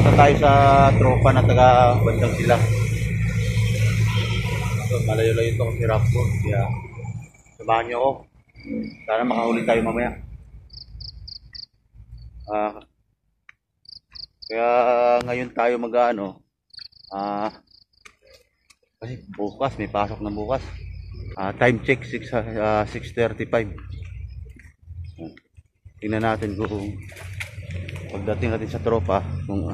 Pupunta tayo sa tropa na taga Bandang Silang. So, malayo-layo ito kasi rough road. Kaya samahan niyo ako. Sana makahuli tayo mamaya. Kaya ngayon tayo mag-ano. Kasi bukas, may pasok na bukas. Time check 6:35. Tingnan natin kung pagdating natin sa tropa kung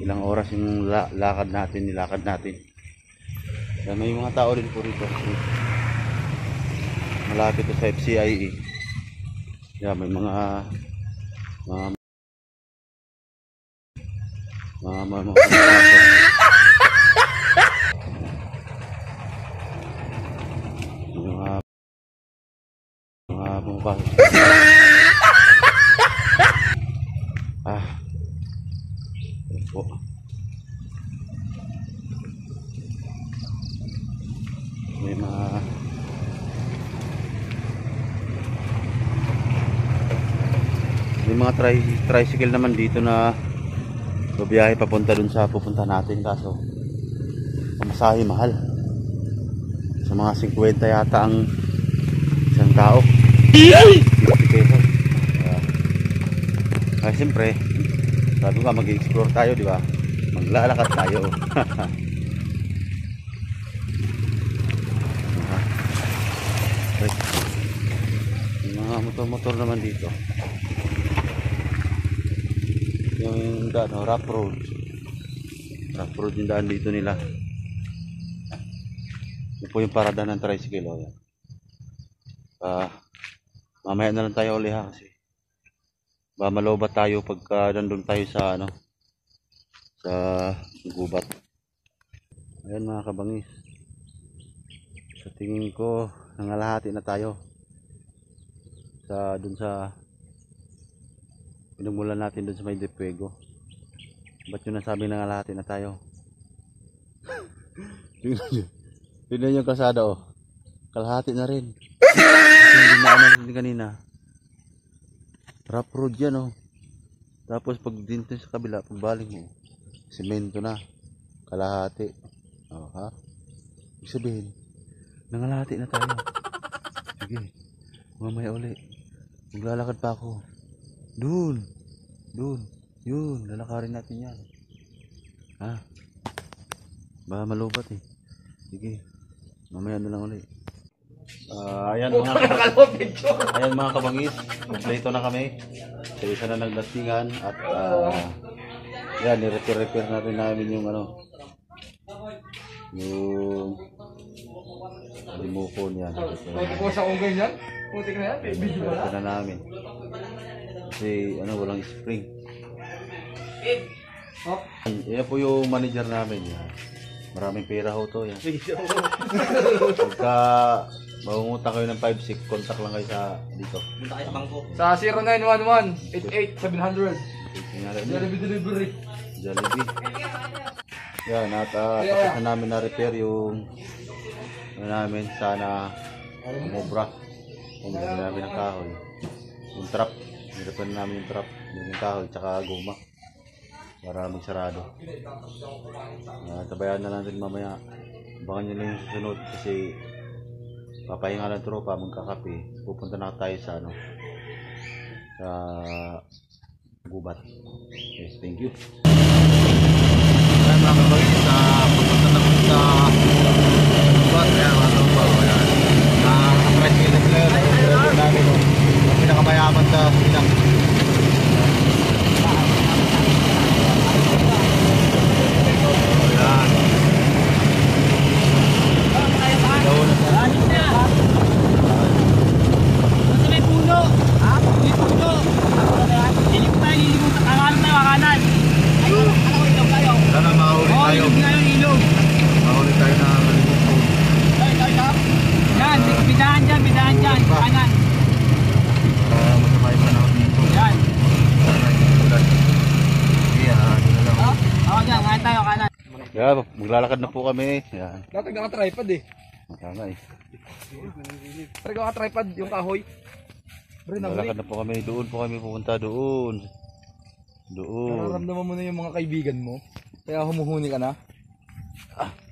ilang oras yung nilakad natin. Kaya may mga tao din po rito. Malapit to sa FCIE. Kaya may mga pumapasok. Po. May mga tricycle naman dito na babiyahe papunta dun sa pupunta natin, kaso pamasahe mahal. Sa mga 50 yata ang isang tao. 50 pesos. Kaya siyempre, sabi ko mag-explore tayo, di ba? Maglalakad tayo. Yung mga motor-motor naman dito. Yung rough road yung daan dito nila. Ito po yung parada ng tricycle. Mamaya na lang tayo uli ha, kasi ba malobat tayo pagka nandun tayo sa sa gubat. Ayan mga kabangis, sa tingin ko nangalahati na tayo dun sa pinagmulan natin dun sa may Depuego. Ba't yun nasabi nangalahati na tayo? Tignan yung kalsada, kalahati na rin. Kasi hindi na natin kanina. Rough road yan, Tapos pag dito sa kabila, pagbalik mo, semento na, kalahati. Ibig sabihin, nangalahati na tayo. Sige, mamaya uli. Maglalakad pa ako. Dun, yun, lalakarin natin yan. Baka malubat Sige, mamaya na lang uli. Ayan mga kabangis, kompleto na kami. So, isa na nagdatingan at yan, ni-repair natin yung yung limukon yan. Pagkukuha sa ungay yan? Putik na yan? Video ba na namin. Kasi walang spring. Yan po yung manager namin. Maraming pera ho to. Yan. Pagka maungutan kayo ng 5-6, contact lang kayo sa dito. Punta kayo sa bangko. Sa 0911-88-700. Jollibee delivery. Jollibee. Yan, at tapos na namin na-repair yung namin, sana umubra. Umubra namin ng kahoy. Yung trap. Nirepair namin yung trap. Yung kahoy, tsaka guma. Para magsarado. Tabayan na natin mamaya. Abangan nyo lang yung susunod kasi papahinga ng tropa, magkakape. Pupunta na tayo sa sa gubat. Okay, thank you. Ayan mga kabagay, pupunta na kami sa gubat. Ayan mga kabagay. Nakapress kayo sila yun. Ang pinakamayaman sa Silang. Yeah, maglalakad na po kami. Yan. Latag naka-tripod Matama Trigger naka-tripod yung kahoy. Maglalakad na po kami. Doon po kami pupunta doon. Doon. Nararamdaman mo na yung mga kaibigan mo. Kaya humuhuni ka na.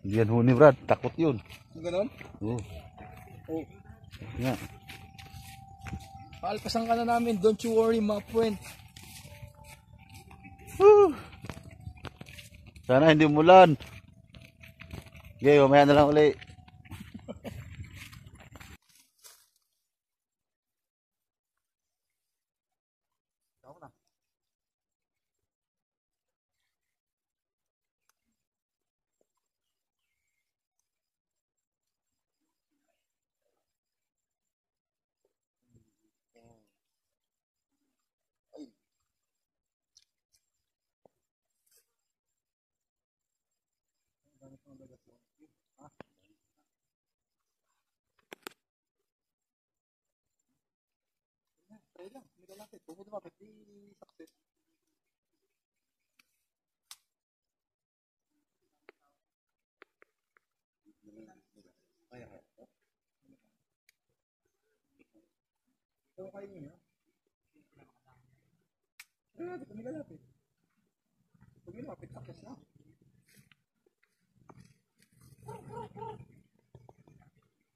Hindi yan huni, Brad. Takot yun. Ganon? Oo. Oh. Nga. Paalpasan ka na namin. Don't you worry, my friend. Sana hindi umulan. Okay, mamaya na lang uli.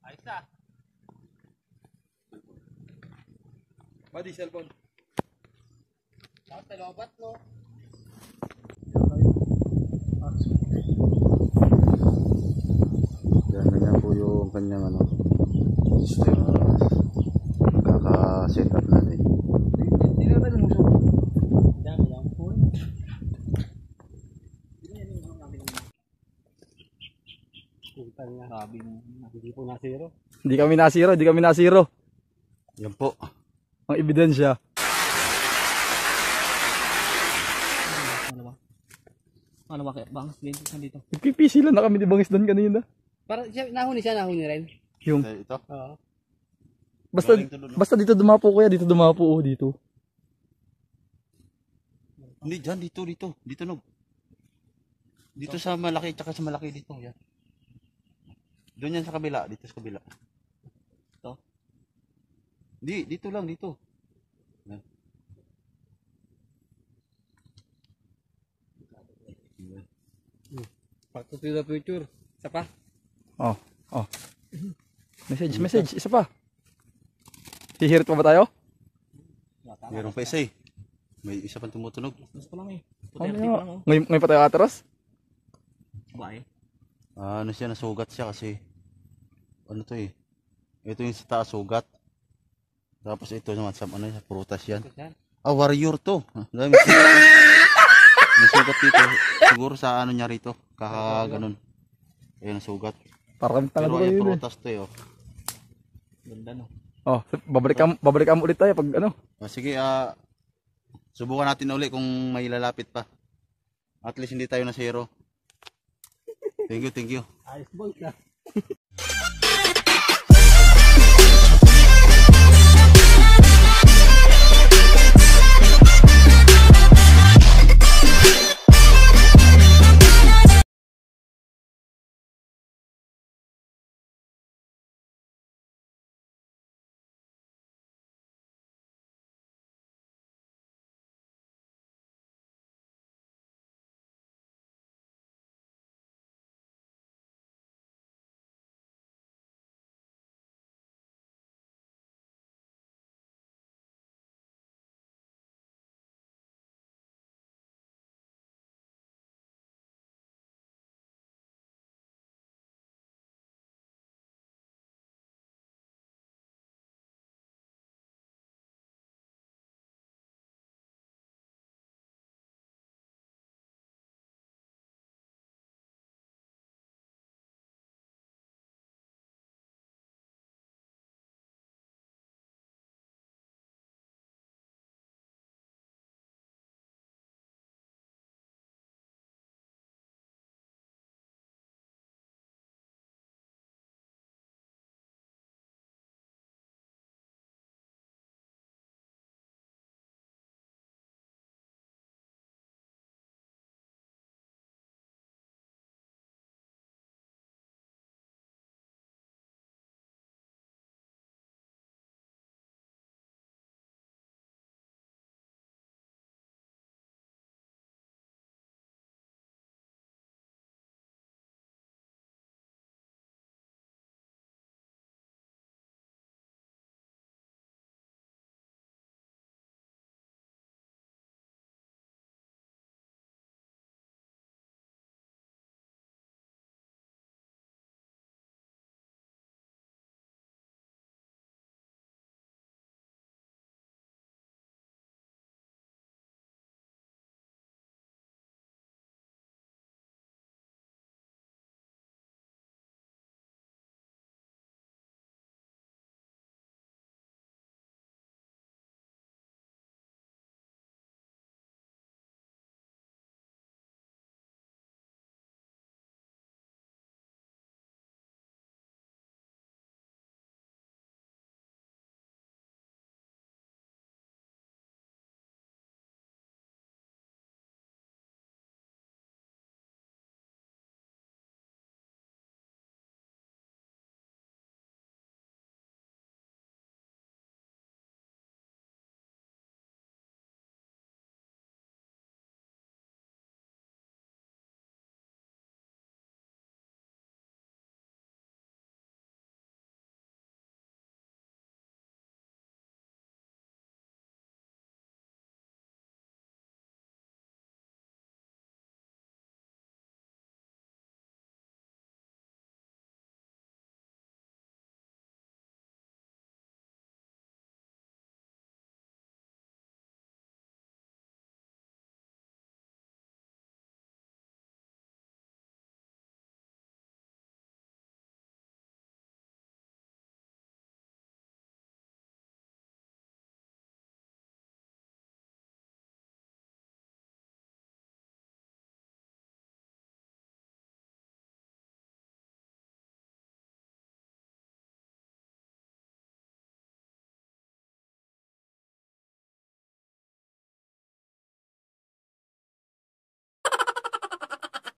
Ayos na. Buddy, cellphone. Tapos talobat mo. Yan na yan po yung kanyang ano, system. Kaka-set up natin. Hindi na tayo lumusok. Dami lang. Sabi mo, hindi po nasiro. Hindi kami nasiro. Yan po. Ang ebidensya. Ano ba kaya? Bangas din dito. Nagpipisi lang na kami di bangis doon kanina. Para nahuni rin. Yung Ito. Oo. basta dito dumapo kuya, dito dumapo dito. Hindi, dyan. Dito. Dito, Nog. Dito sa malaki, tsaka sa malaki dito. Yan. Doon yan sa kabila. Dito sa kabila. Ito? Hindi, dito lang. Dito. Yan. Back to the future. Isa pa? Oh. Message, isa pa. Hihirit pa ba tayo? Meron pa isa eh. May isa pang tumutunog. Mas pa lang eh. Ngayon pa tayo atras? Bae. Ano siya, nasugat siya kasi ano to eh. Ito yung sa taas sugat. Tapos ito naman sa ano, sa prutas yan. Warrior to. Dami sugat. May sugat dito. Siguro sa ano niya rito. Ganun. Ayun, sugat. Parang Pero talaga ayun, yun eh. prutas to eh. Oh. Ganda no. Oh, babalikan ulit tayo pag ano. Sige, subukan natin uli kung may lalapit pa. At least hindi tayo na zero. Thank you. Ayos boy.